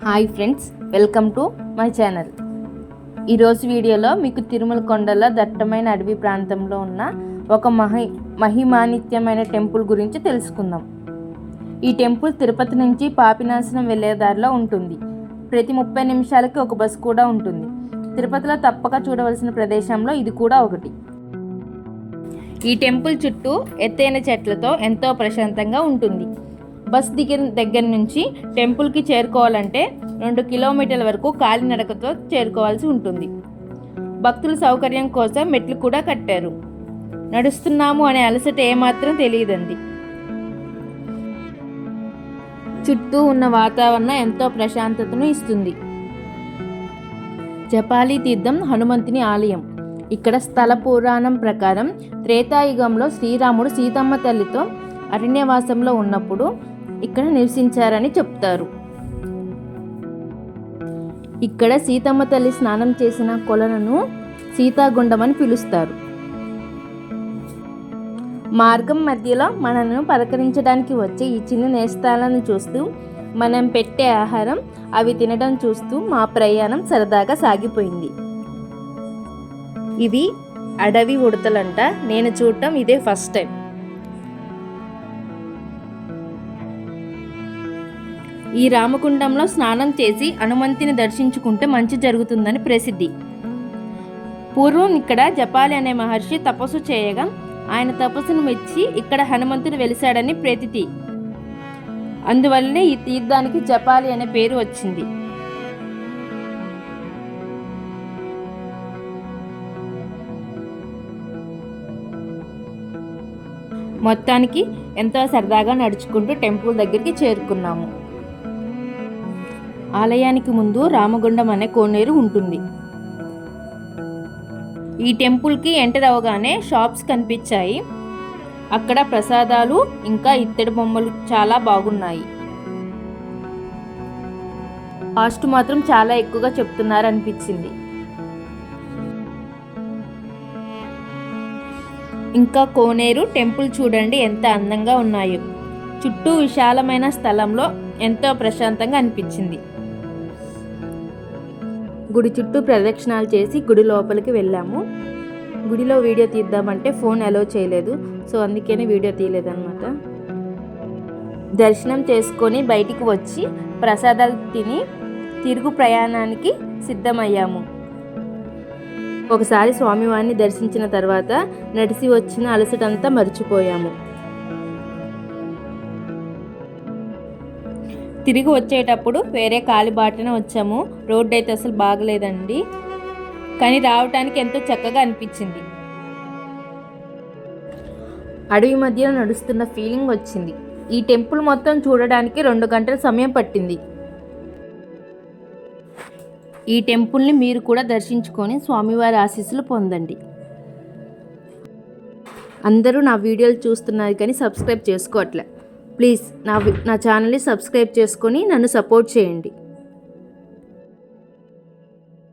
Hi friends, welcome to my channel. ఈరోజు వీడియోలో మీకు తిరుమల కొండల దట్టమైన అడవి ప్రాంతంలో ఉన్న ఒక మహిమానిత్యమైన టెంపుల్ గురించి తెలుసుకుందాం. ఈ టెంపుల్ తిరుపతి నుంచి పాపినాశనం వెళ్ళే దారిలో ఉంటుంది. ప్రతి 30 నిమిషాలకి ఒక బస్సు కూడా ఉంటుంది. తిరుపతిలో తప్పక చూడవలసిన ప్రదేశంలో ఇది కూడా ఒకటి. ఈ టెంపుల్ చుట్టూ ఎత్తైన చెట్లతో ఎంతో ప్రశాంతంగా ఉంటుంది. బస్ దిగిన దగ్గర నుంచి టెంపుల్కి చేరుకోవాలంటే 2 కిలోమీటర్ల వరకు కాలినడకతో చేరుకోవాల్సి ఉంటుంది. భక్తుల సౌకర్యం కోసం మెట్లు కూడా కట్టారు. నడుస్తున్నాము అనే అలసట ఏమాత్రం తెలియదండి. చుట్టూ ఉన్న వాతావరణం ఎంతో ప్రశాంతతను ఇస్తుంది. జపాలి తీర్థం హనుమంతుని ఆలయం. ఇక్కడ స్థల పురాణం ప్రకారం త్రేతాయుగంలో శ్రీరాముడు సీతమ్మ తల్లితో అరణ్యవాసంలో ఉన్నప్పుడు ఇక్కడ నివసించారని చెప్తారు. ఇక్కడ సీతమ్మ తల్లి స్నానం చేసిన కొలనును సీతాగుండం అని పిలుస్తారు. మార్గం మధ్యలో మనను పలకరించడానికి వచ్చే ఈ చిన్న నేస్తాలను చూస్తూ, మనం పెట్టే ఆహారం అవి తినడం చూస్తూ మా ప్రయాణం సరదాగా సాగిపోయింది. ఇవి అడవి ఉడతలంట. నేను చూడటం ఇదే ఫస్ట్ టైం. ఈ రామకుండంలో స్నానం చేసి హనుమంతుని దర్శించుకుంటే మంచి జరుగుతుందని ప్రసిద్ధి. పూర్వం ఇక్కడ జపాలి అనే మహర్షి తపస్సు చేయగా ఆయన తపస్సును మెచ్చి ఇక్కడ హనుమంతుడు వెలిశాడని ప్రతీతి. అందువల్లనే ఈ తీర్థానికి జపాలి అనే పేరు వచ్చింది. మొత్తానికి ఎంతో సరదాగా నడుచుకుంటూ టెంపుల్ దగ్గరికి చేరుకున్నాము. ఆలయానికి ముందు రామగుండం అనే కోనేరు ఉంటుంది. ఈ టెంపుల్కి ఎంటర్ అవగానే షాప్స్ కనిపించాయి. అక్కడ ప్రసాదాలు ఇంకా ఇత్తడి బొమ్మలు చాలా బాగున్నాయి. కాస్ట్ మాత్రం చాలా ఎక్కువగా చెప్తున్నారు అనిపించింది. ఇంకా కోనేరు, టెంపుల్ చూడండి ఎంత అందంగా ఉన్నాయో. చుట్టూ విశాలమైన స్థలంలో ఎంతో ప్రశాంతంగా అనిపించింది. గుడి చుట్టూ ప్రదక్షిణాలు చేసి గుడి లోపలికి వెళ్ళాము. గుడిలో వీడియో తీద్దామంటే ఫోన్ అలో చేయలేదు, సో అందుకనే వీడియో తీయలేదన్నమాట. దర్శనం చేసుకొని బయటికి వచ్చి ప్రసాదాలు తిని తిరుగు ప్రయాణానికి సిద్ధమయ్యాము. ఒకసారి స్వామివారిని దర్శించిన తర్వాత నడిచి వచ్చిన అలసటంతా మర్చిపోయాము. తిరిగి వచ్చేటప్పుడు వేరే కాలిబాటన వచ్చాము. రోడ్డు అయితే అసలు బాగలేదండి, కానీ రావటానికి ఎంతో చక్కగా అనిపించింది. అడవి మధ్యలో నడుస్తున్న ఫీలింగ్ వచ్చింది. ఈ టెంపుల్ మొత్తం చూడడానికి 2 గంటల సమయం పట్టింది. ఈ టెంపుల్ని మీరు కూడా దర్శించుకొని స్వామివారి ఆశీస్సులు పొందండి. అందరూ నా వీడియోలు చూస్తున్నారు కానీ సబ్స్క్రైబ్ చేసుకోవట్లే. ప్లీజ్ నా ఛానల్ని సబ్స్క్రైబ్ చేసుకొని నన్ను సపోర్ట్ చేయండి.